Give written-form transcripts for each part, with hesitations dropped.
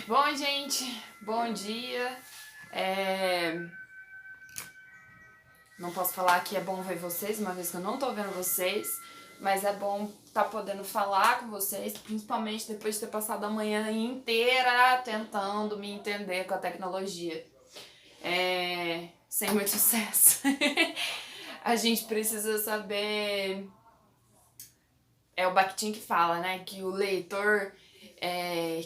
Bom, gente, bom dia. Não posso falar que é bom ver vocês, uma vez que eu não tô vendo vocês, mas é bom estar podendo falar com vocês, principalmente depois de ter passado a manhã inteira tentando me entender com a tecnologia. Sem muito sucesso. A gente precisa saber. É o Bakhtin que fala, né? Que o leitor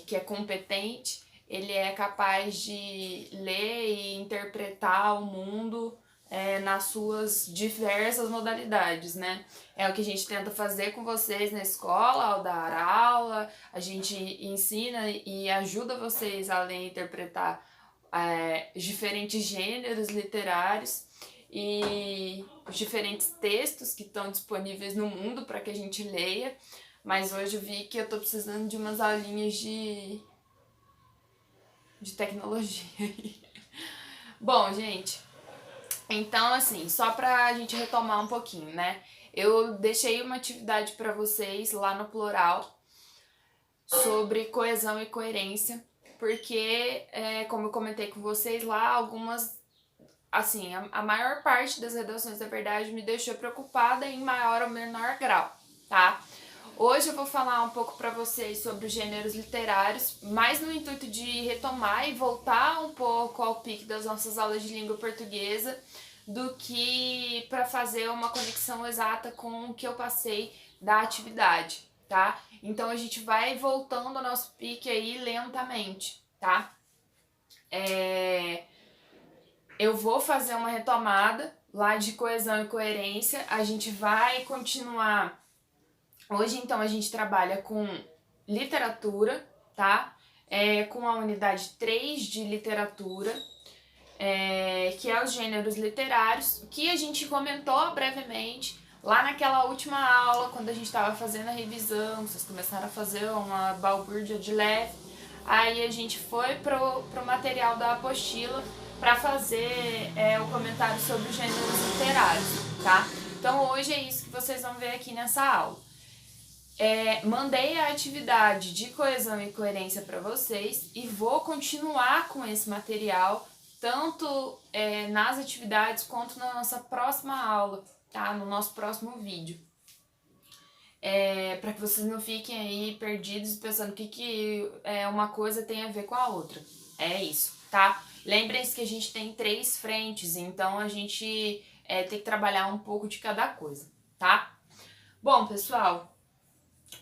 que é competente, ele é capaz de ler e interpretar o mundo nas suas diversas modalidades, né? É o que a gente tenta fazer com vocês na escola, ao dar aula, a gente ensina e ajuda vocês a ler e interpretar diferentes gêneros literários e os diferentes textos que estão disponíveis no mundo para que a gente leia. Mas hoje eu vi que eu tô precisando de umas aulinhas de tecnologia. Bom, gente, então assim, só pra gente retomar um pouquinho, né? Eu deixei uma atividade para vocês lá no Plural sobre coesão e coerência, porque, como eu comentei com vocês lá, algumas, assim, a maior parte das redações da verdade me deixou preocupada em maior ou menor grau, tá? Hoje eu vou falar um pouco para vocês sobre os gêneros literários, mais no intuito de retomar e voltar um pouco ao pique das nossas aulas de língua portuguesa, do que para fazer uma conexão exata com o que eu passei da atividade, tá? Então a gente vai voltando ao nosso pique aí lentamente, tá? Eu vou fazer uma retomada lá de coesão e coerência, a gente vai continuar. Hoje, então, a gente trabalha com literatura, tá? Com a unidade 3 de literatura, que é os gêneros literários, que a gente comentou brevemente lá naquela última aula, quando a gente estava fazendo a revisão, vocês começaram a fazer uma balbúrdia de leve, aí a gente foi pro material da apostila para fazer o comentário sobre os gêneros literários, tá? Então hoje é isso que vocês vão ver aqui nessa aula. Mandei a atividade de coesão e coerência para vocês e vou continuar com esse material tanto nas atividades quanto na nossa próxima aula, tá? No nosso próximo vídeo. Para que vocês não fiquem aí perdidos pensando o que uma coisa tem a ver com a outra. É isso, tá? Lembrem-se que a gente tem 3 frentes, então a gente tem que trabalhar um pouco de cada coisa, tá? Bom, pessoal,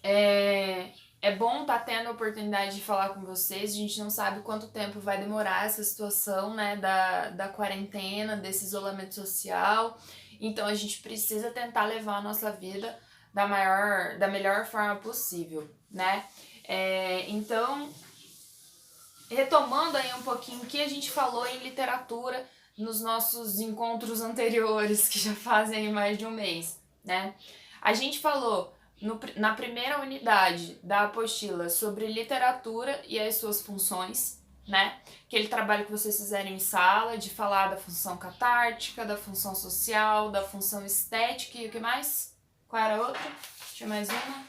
é bom estar tendo a oportunidade de falar com vocês. A gente não sabe quanto tempo vai demorar essa situação, né, da quarentena, desse isolamento social. Então a gente precisa tentar levar a nossa vida da melhor forma possível, né? Então, retomando aí um pouquinho o que a gente falou em literatura nos nossos encontros anteriores, que já fazem mais de um mês, né? A gente falou na primeira unidade da apostila sobre literatura e as suas funções, né? Aquele trabalho que vocês fizeram em sala, de falar da função catártica, da função social, da função estética e o que mais? Qual era a outra? Tinha mais uma?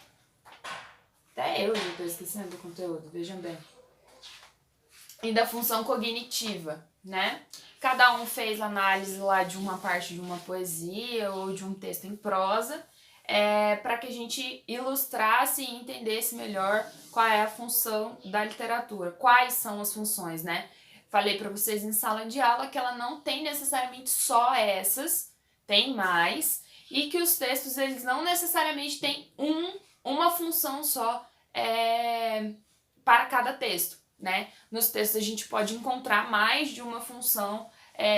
Até eu já tô esquecendo do conteúdo, vejam bem. E da função cognitiva, né? Cada um fez análise lá de uma parte de uma poesia ou de um texto em prosa, para que a gente ilustrasse e entendesse melhor qual é a função da literatura, quais são as funções, né? Falei para vocês em sala de aula que ela não tem necessariamente só essas, tem mais, e que os textos eles não necessariamente têm uma função só para cada texto, né? Nos textos a gente pode encontrar mais de uma função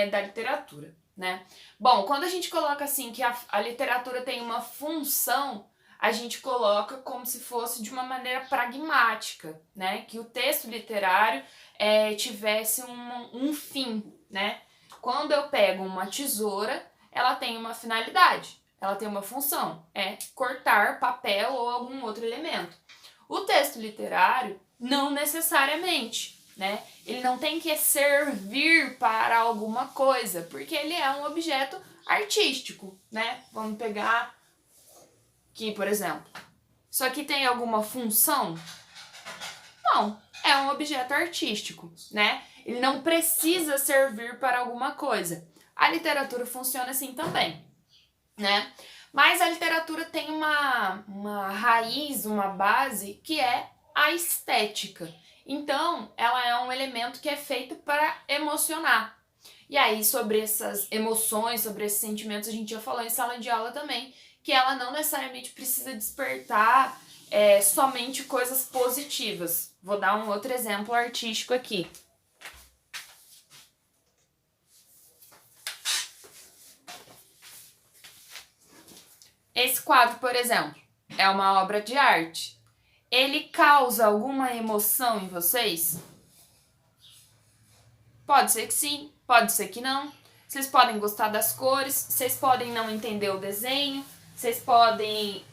da literatura, né? Bom, quando a gente coloca assim que a literatura tem uma função, a gente coloca como se fosse de uma maneira pragmática, né? Que o texto literário tivesse um fim, né? Quando eu pego uma tesoura, ela tem uma finalidade, ela tem uma função, cortar papel ou algum outro elemento. O texto literário, não necessariamente, né? Ele não tem que servir para alguma coisa, porque ele é um objeto artístico, né? Vamos pegar aqui, por exemplo. Isso aqui tem alguma função? Não, é é um objeto artístico, né? Ele não precisa servir para alguma coisa. A literatura funciona assim também, né? Mas a literatura tem uma raiz, uma base, que é a estética. Então, ela é um elemento que é feito para emocionar. E aí, sobre essas emoções, sobre esses sentimentos, a gente já falou em sala de aula também, que ela não necessariamente precisa despertar somente coisas positivas. Vou dar um outro exemplo artístico aqui. Esse quadro, por exemplo, é uma obra de arte. Ele causa alguma emoção em vocês? Pode ser que sim, pode ser que não. Vocês podem gostar das cores, vocês podem não entender o desenho, vocês podem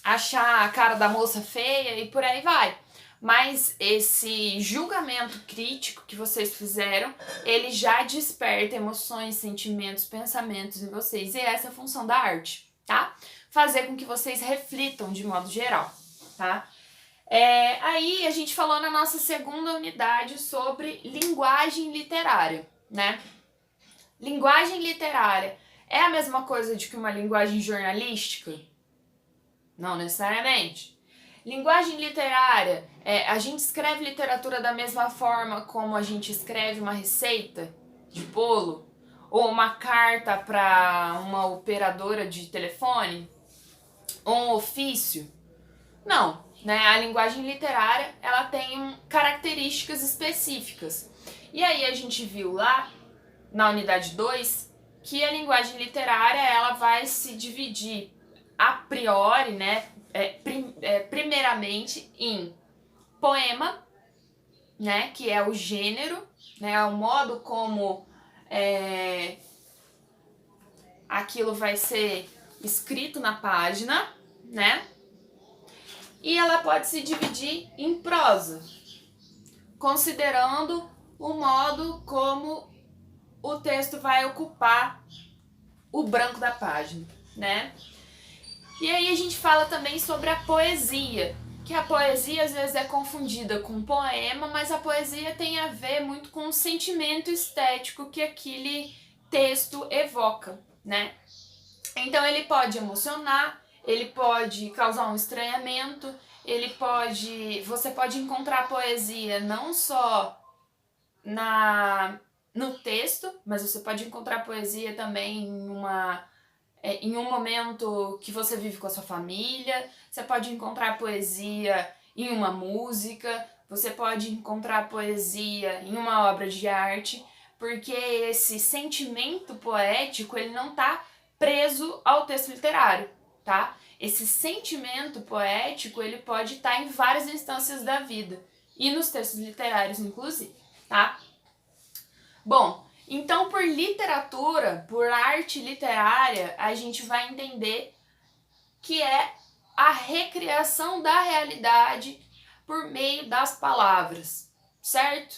achar a cara da moça feia e por aí vai. Mas esse julgamento crítico que vocês fizeram, ele já desperta emoções, sentimentos, pensamentos em vocês. E essa é a função da arte, tá? Fazer com que vocês reflitam de modo geral, tá? Aí a gente falou na nossa segunda unidade sobre linguagem literária, né? Linguagem literária é a mesma coisa de que uma linguagem jornalística? Não necessariamente. Linguagem literária, a gente escreve literatura da mesma forma como a gente escreve uma receita de bolo ou uma carta para uma operadora de telefone ou um ofício? Não, né? A linguagem literária, ela tem características específicas. E aí a gente viu lá na unidade 2 que a linguagem literária, ela vai se dividir a priori, né, primeiramente em poema, né, que é o gênero, né, é o modo como aquilo vai ser escrito na página, né, e ela pode se dividir em prosa, considerando o modo como o texto vai ocupar o branco da página, né. E aí a gente fala também sobre a poesia, que a poesia às vezes é confundida com poema, mas a poesia tem a ver muito com o sentimento estético que aquele texto evoca, né? Então ele pode emocionar, ele pode causar um estranhamento, você pode encontrar poesia não só no texto, mas você pode encontrar poesia também em um momento que você vive com a sua família, você pode encontrar poesia em uma música, você pode encontrar poesia em uma obra de arte, porque esse sentimento poético, ele não está preso ao texto literário, tá? Esse sentimento poético, ele pode estar em várias instâncias da vida, e nos textos literários, inclusive, tá? Bom, então, por literatura, por arte literária, a gente vai entender que é a recriação da realidade por meio das palavras, certo?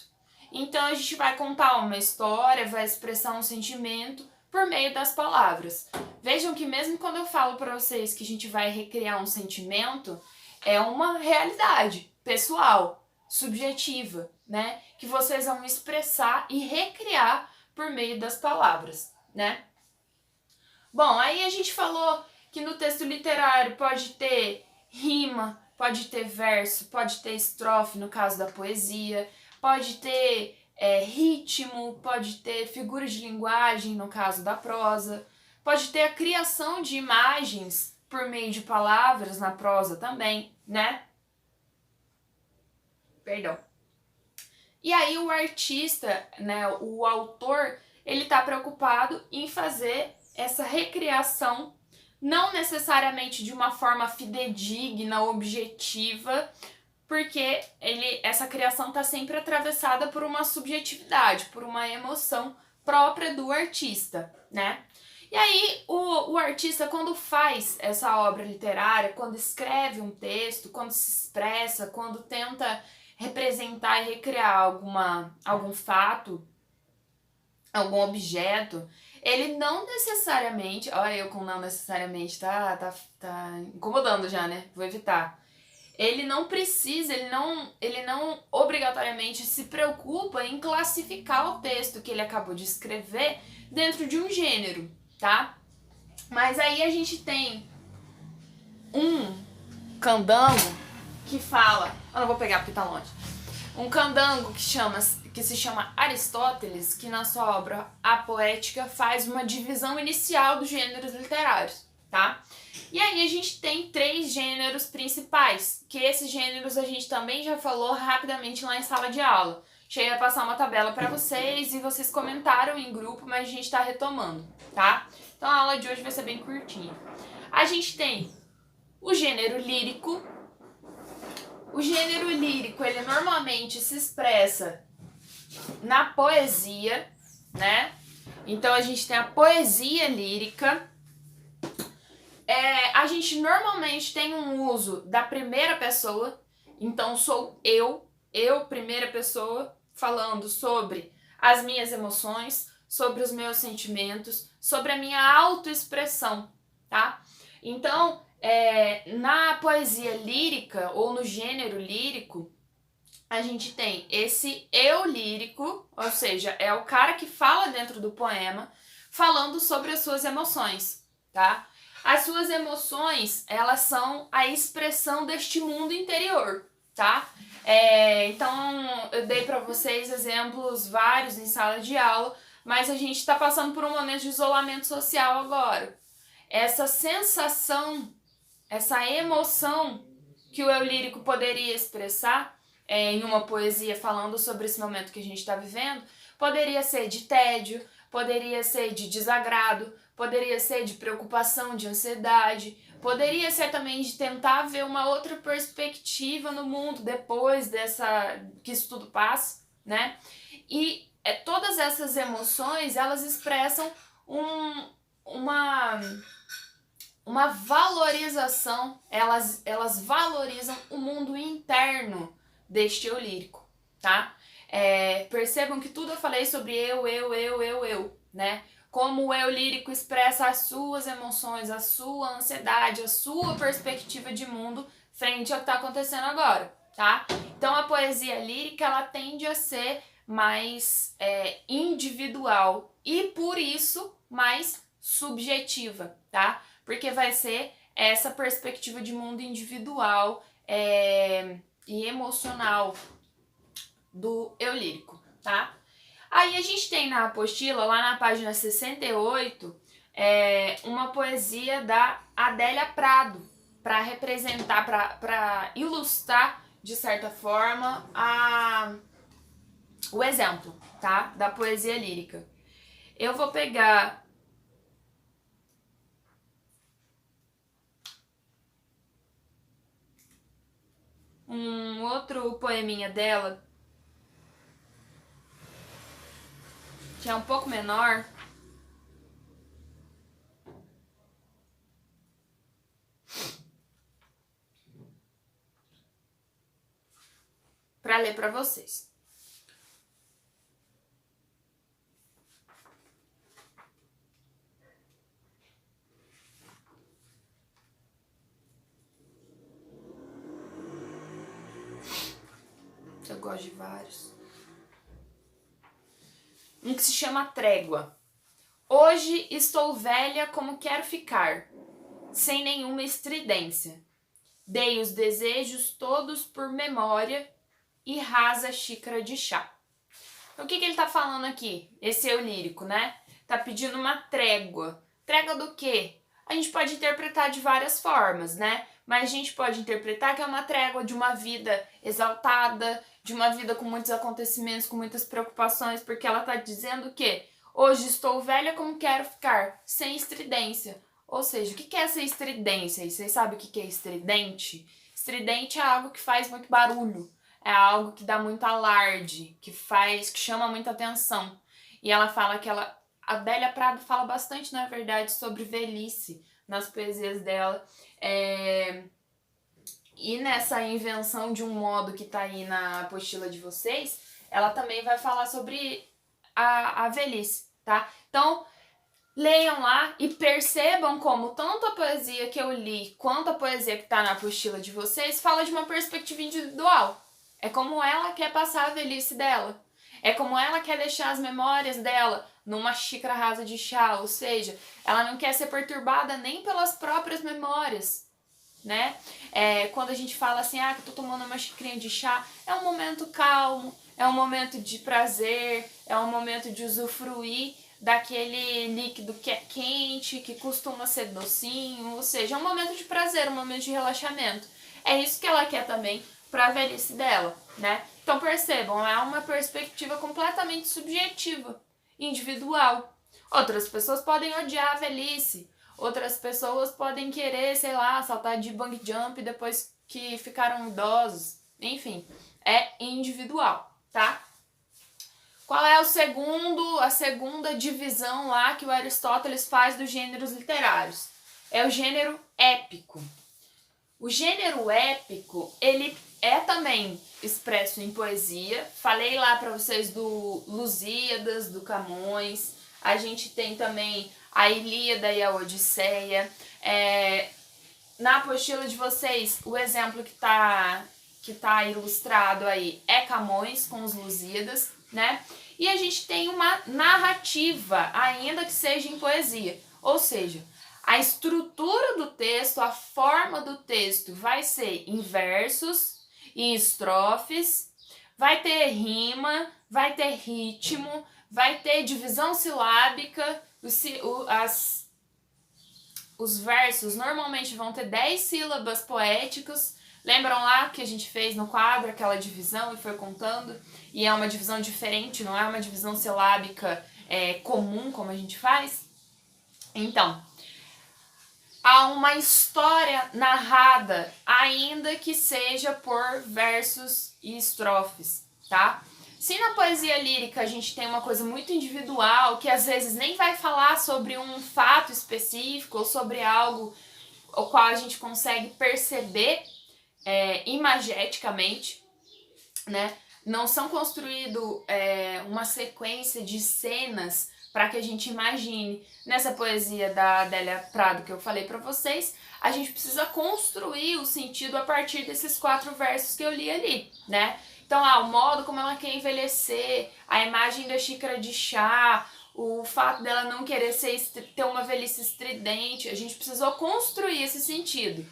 Então, a gente vai contar uma história, vai expressar um sentimento por meio das palavras. Vejam que mesmo quando eu falo para vocês que a gente vai recriar um sentimento, é uma realidade pessoal, subjetiva, né? Que vocês vão expressar e recriar por meio das palavras, né? Bom, aí a gente falou que no texto literário pode ter rima, pode ter verso, pode ter estrofe no caso da poesia, pode ter ritmo, pode ter figuras de linguagem no caso da prosa, pode ter a criação de imagens por meio de palavras na prosa também, né? Perdão. E aí o artista, né, o autor, ele está preocupado em fazer essa recriação, não necessariamente de uma forma fidedigna, objetiva, porque essa criação está sempre atravessada por uma subjetividade, por uma emoção própria do artista, né? E aí o artista, quando faz essa obra literária, quando escreve um texto, quando se expressa, quando tenta representar e recriar algum fato, algum objeto, ele não necessariamente, olha eu com não necessariamente, tá incomodando já, né? Vou evitar. ele não precisa, ele não obrigatoriamente se preocupa em classificar o texto que ele acabou de escrever dentro de um gênero, tá? Mas aí a gente tem um candango que fala, eu não vou pegar porque tá longe, um candango que se chama Aristóteles, que na sua obra A Poética faz uma divisão inicial dos gêneros literários, tá? E aí a gente tem 3 gêneros principais, que esses gêneros a gente também já falou rapidamente lá em sala de aula. Cheguei a passar uma tabela para vocês e vocês comentaram em grupo, mas a gente tá retomando, tá? Então a aula de hoje vai ser bem curtinha. A gente tem o gênero lírico. O gênero lírico, ele normalmente se expressa na poesia, né? Então a gente tem a poesia lírica. A gente normalmente tem um uso da primeira pessoa. Então sou eu, primeira pessoa, falando sobre as minhas emoções, sobre os meus sentimentos, sobre a minha autoexpressão, tá? Então, na poesia lírica ou no gênero lírico, a gente tem esse eu lírico, ou seja, é o cara que fala dentro do poema, falando sobre as suas emoções, tá? As suas emoções, elas são a expressão deste mundo interior, tá? Então, eu dei para vocês exemplos vários em sala de aula, mas a gente está passando por um momento de isolamento social agora. Essa sensação, essa emoção que o eu lírico poderia expressar em uma poesia falando sobre esse momento que a gente está vivendo, poderia ser de tédio, poderia ser de desagrado, poderia ser de preocupação, de ansiedade, poderia ser também de tentar ver uma outra perspectiva no mundo depois que isso tudo passa, né? E todas essas emoções, elas expressam uma valorização, elas valorizam o mundo interno deste eu lírico, tá? Percebam que tudo eu falei sobre eu, né? Como o eu lírico expressa as suas emoções, a sua ansiedade, a sua perspectiva de mundo frente ao que está acontecendo agora, tá? Então a poesia lírica, ela tende a ser mais individual e por isso mais subjetiva, tá? Porque vai ser essa perspectiva de mundo individual e emocional do eu lírico, tá? Aí a gente tem na apostila, lá na página 68, uma poesia da Adélia Prado, para representar, para ilustrar, de certa forma, o exemplo, tá? Da poesia lírica. Eu vou pegar um outro poeminha dela, que é um pouco menor, para ler para vocês. Eu gosto de vários. Um que se chama Trégua. Hoje estou velha como quero ficar, sem nenhuma estridência. Dei os desejos todos por memória e rasa xícara de chá. O que ele tá falando aqui? Esse eu lírico, né? Tá pedindo uma trégua. Trégua do quê? A gente pode interpretar de várias formas, né? Mas a gente pode interpretar que é uma trégua de uma vida exaltada, de uma vida com muitos acontecimentos, com muitas preocupações, porque ela tá dizendo que hoje estou velha como quero ficar, sem estridência. Ou seja, o que é essa estridência? E vocês sabem o que é estridente? Estridente é algo que faz muito barulho, é algo que dá muito alarde, que chama muita atenção. E ela fala que a Adélia Prado fala bastante, na verdade, sobre velhice nas poesias dela. E nessa invenção de um modo que tá aí na apostila de vocês, ela também vai falar sobre a velhice, tá? Então, Leiam lá e percebam como tanto a poesia que eu li quanto a poesia que está na apostila de vocês fala de uma perspectiva individual. É como ela quer passar a velhice dela. É como ela quer deixar as memórias dela numa xícara rasa de chá, ou seja, ela não quer ser perturbada nem pelas próprias memórias, né? Quando a gente fala assim, que eu tô tomando uma xicrinha de chá, é um momento calmo, é um momento de prazer, é um momento de usufruir daquele líquido que é quente, que costuma ser docinho, ou seja, é um momento de prazer, um momento de relaxamento. É isso que ela quer também para a velhice dela, né? Então percebam, é uma perspectiva completamente subjetiva, individual. Outras pessoas podem odiar a velhice, outras pessoas podem querer, sei lá, saltar de bungee jump depois que ficaram idosos. Enfim, é individual, tá? Qual é a segunda divisão lá que o Aristóteles faz dos gêneros literários? É o gênero épico. O gênero épico, ele é também expresso em poesia. Falei lá para vocês do Lusíadas, do Camões. A gente tem também a Ilíada e a Odisseia. Na apostila de vocês, o exemplo que tá ilustrado aí é Camões com os Lusíadas, né? E a gente tem uma narrativa, ainda que seja em poesia. Ou seja, a estrutura do texto, a forma do texto vai ser em versos, em estrofes, vai ter rima, vai ter ritmo, vai ter divisão silábica, os versos normalmente vão ter 10 sílabas poéticas. Lembram lá que a gente fez no quadro aquela divisão e foi contando? E é uma divisão diferente, não é uma divisão silábica comum como a gente faz? Então, há uma história narrada, ainda que seja por versos e estrofes, tá? Se na poesia lírica a gente tem uma coisa muito individual, que às vezes nem vai falar sobre um fato específico ou sobre algo o qual a gente consegue perceber imageticamente, né? Não são construídas uma sequência de cenas para que a gente imagine. Nessa poesia da Adélia Prado que eu falei para vocês, a gente precisa construir o sentido a partir desses 4 versos que eu li ali, né? Então, o modo como ela quer envelhecer, a imagem da xícara de chá, o fato dela não querer ter uma velhice estridente, a gente precisou construir esse sentido.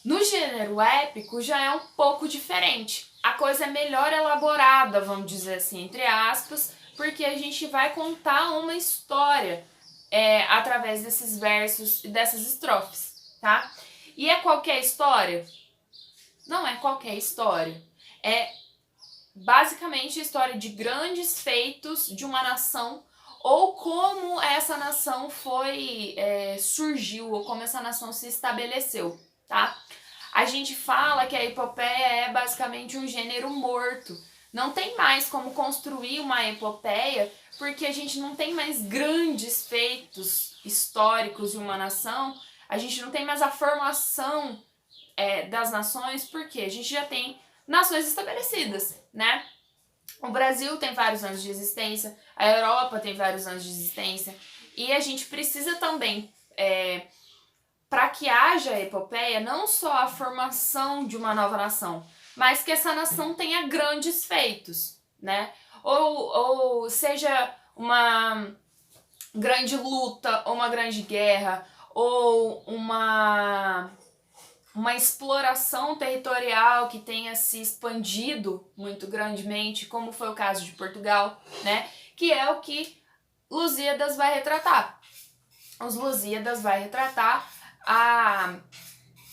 No gênero épico já é um pouco diferente. A coisa é melhor elaborada, vamos dizer assim, entre aspas, porque a gente vai contar uma história através desses versos e dessas estrofes, tá? E é qualquer história? Não é qualquer história. É basicamente a história de grandes feitos de uma nação ou como essa nação surgiu ou como essa nação se estabeleceu, tá? A gente fala que a epopeia é basicamente um gênero morto. Não tem mais como construir uma epopeia porque a gente não tem mais grandes feitos históricos de uma nação, a gente não tem mais a formação das nações, porque a gente já tem nações estabelecidas, né? O Brasil tem vários anos de existência, a Europa tem vários anos de existência, e a gente precisa também, para que haja epopeia, não só a formação de uma nova nação, mas que essa nação tenha grandes feitos, né? Ou seja uma grande luta, ou uma grande guerra, ou uma exploração territorial que tenha se expandido muito grandemente, como foi o caso de Portugal, né? Que é o que Lusíadas vai retratar. Os Lusíadas vai retratar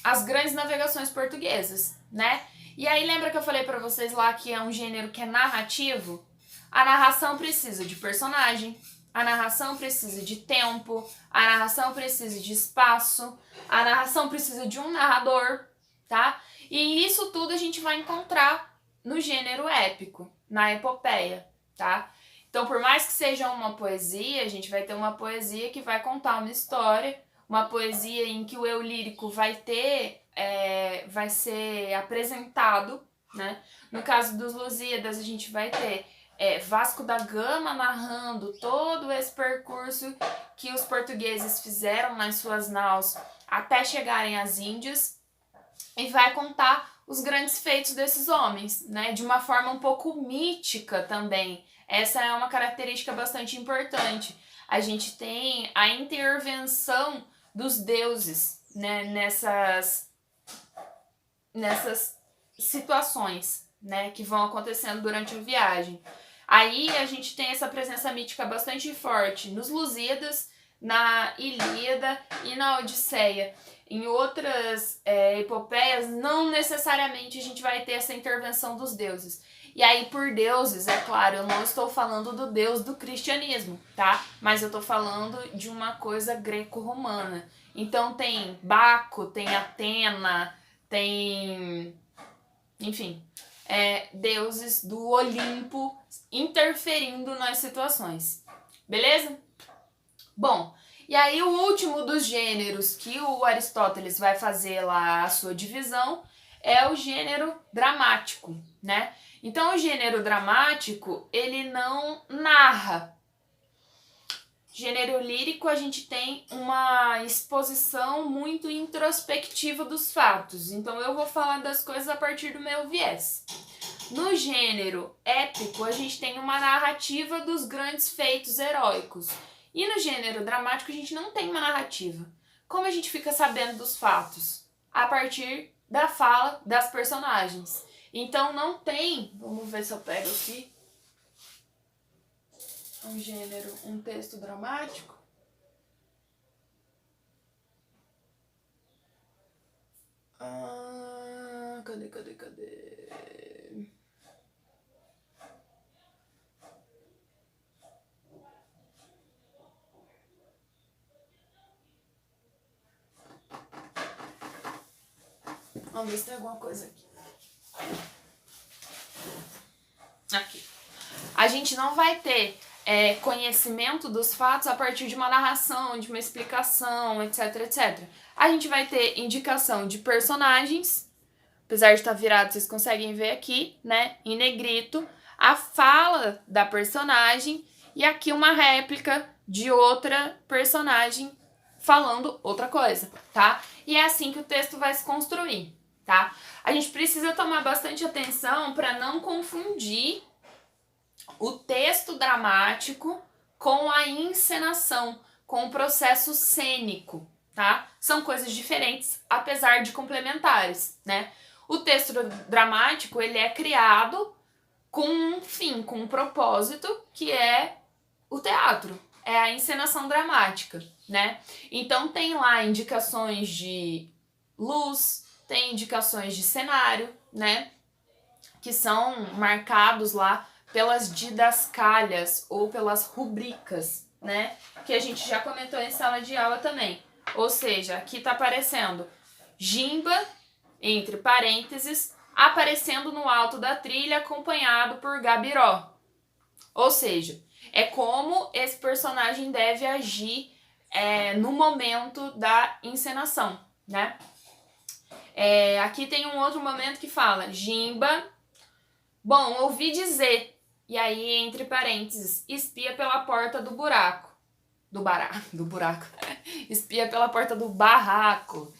as grandes navegações portuguesas, né? E aí lembra que eu falei pra vocês lá que é um gênero que é narrativo? A narração precisa de personagem, a narração precisa de tempo, a narração precisa de espaço, a narração precisa de um narrador, tá? E isso tudo a gente vai encontrar no gênero épico, na epopeia, tá? Então, por mais que seja uma poesia, a gente vai ter uma poesia que vai contar uma história, uma poesia em que o eu lírico vai ser apresentado, né? No caso dos Lusíadas, a gente vai ter Vasco da Gama narrando todo esse percurso que os portugueses fizeram nas suas naus até chegarem às Índias, e vai contar os grandes feitos desses homens, né? De uma forma um pouco mítica também. Essa é uma característica bastante importante. A gente tem a intervenção dos deuses, né? Nessas situações, né? Que vão acontecendo durante a viagem. Aí a gente tem essa presença mítica bastante forte nos Lusíadas, na Ilíada e na Odisseia. Em outras epopeias, não necessariamente a gente vai ter essa intervenção dos deuses. E aí, por deuses, é claro, eu não estou falando do deus do cristianismo, tá? Mas eu estou falando de uma coisa greco-romana. Então tem Baco, tem Atena, tem... enfim, deuses do Olimpo interferindo nas situações. Beleza? Bom, e aí o último dos gêneros que o Aristóteles vai fazer lá a sua divisão é o gênero dramático, né? Então o gênero dramático, ele não narra. Gênero lírico, a gente tem uma exposição muito introspectiva dos fatos. Então eu vou falar das coisas a partir do meu viés. No gênero épico, a gente tem uma narrativa dos grandes feitos heróicos. E no gênero dramático, a gente não tem uma narrativa. Como a gente fica sabendo dos fatos? A partir da fala das personagens. Então não tem... Vamos ver se eu pego aqui. Um gênero, um texto dramático. Cadê? Vamos ver se tem alguma coisa aqui. Aqui. A gente não vai ter conhecimento dos fatos a partir de uma narração, de uma explicação, etc, etc. A gente vai ter indicação de personagens, apesar de estar virado, vocês conseguem ver aqui, né, em negrito, a fala da personagem e aqui uma réplica de outra personagem falando outra coisa, tá? E é assim que o texto vai se construir, tá? A gente precisa tomar bastante atenção para não confundir o texto dramático com a encenação, com o processo cênico, tá? São coisas diferentes, apesar de complementares, né? O texto dramático, ele é criado com um fim, com um propósito, que é o teatro, é a encenação dramática, né? Então tem lá indicações de luz, tem indicações de cenário, né? Que são marcados lá pelas didascalhas ou pelas rubricas, né? Que a gente já comentou em sala de aula também. Ou seja, aqui tá aparecendo Gimba, entre parênteses, aparecendo no alto da trilha, acompanhado por Gabiró. Ou seja, é como esse personagem deve agir no momento da encenação, né? Aqui tem um outro momento que fala Gimba, bom, ouvi dizer, e aí entre parênteses, espia pela porta do buraco, do buraco, espia pela porta do barraco,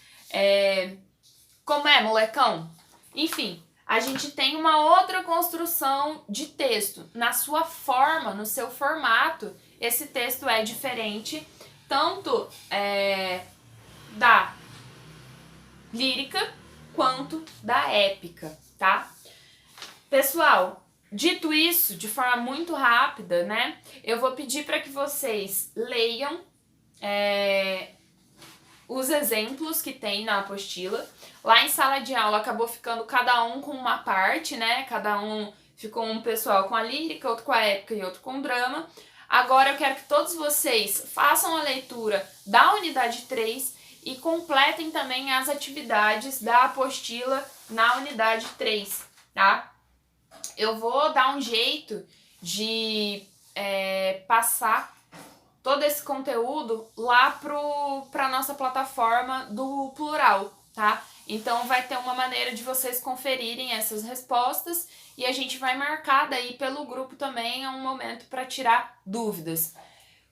como é, molecão? Enfim, a gente tem uma outra construção de texto. Na sua forma, no seu formato, esse texto é diferente, tanto da lírica quanto da épica, tá? Pessoal, dito isso, de forma muito rápida, né? Eu vou pedir para que vocês leiam os exemplos que tem na apostila. Lá em sala de aula acabou ficando cada um com uma parte, né? Ficou um pessoal com a lírica, outro com a épica e outro com o drama. Agora eu quero que todos vocês façam a leitura da unidade 3 e completem também as atividades da apostila na unidade 3, tá? Eu vou dar um jeito de passar todo esse conteúdo lá pra nossa plataforma do Plural, tá? Então vai ter uma maneira de vocês conferirem essas respostas e a gente vai marcar daí pelo grupo também um momento para tirar dúvidas.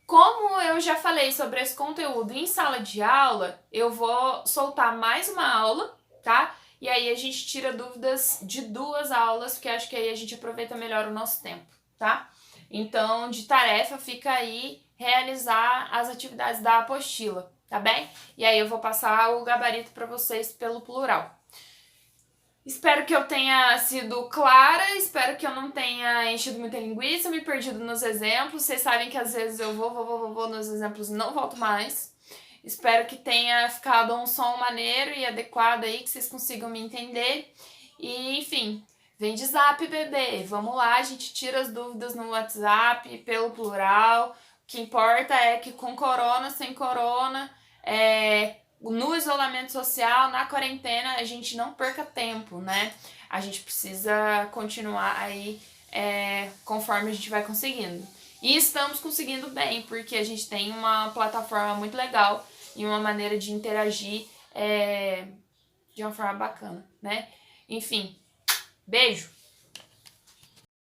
Como eu já falei sobre esse conteúdo em sala de aula, eu vou soltar mais uma aula, tá? E aí a gente tira dúvidas de 2 aulas, porque acho que aí a gente aproveita melhor o nosso tempo, tá? Então, de tarefa fica aí realizar as atividades da apostila, tá bem? E aí eu vou passar o gabarito para vocês pelo plural. Espero que eu tenha sido clara, espero que eu não tenha enchido muita linguiça, me perdido nos exemplos. Vocês sabem que às vezes eu vou nos exemplos e não volto mais. Espero que tenha ficado um som maneiro e adequado aí, que vocês consigam me entender. E, enfim, vem de zap, bebê. Vamos lá, a gente tira as dúvidas no WhatsApp, pelo plural. O que importa é que com corona, sem corona, no isolamento social, na quarentena, a gente não perca tempo, né? A gente precisa continuar aí conforme a gente vai conseguindo. E estamos conseguindo bem, porque a gente tem uma plataforma muito legal e uma maneira de interagir de uma forma bacana, né? Enfim, beijo!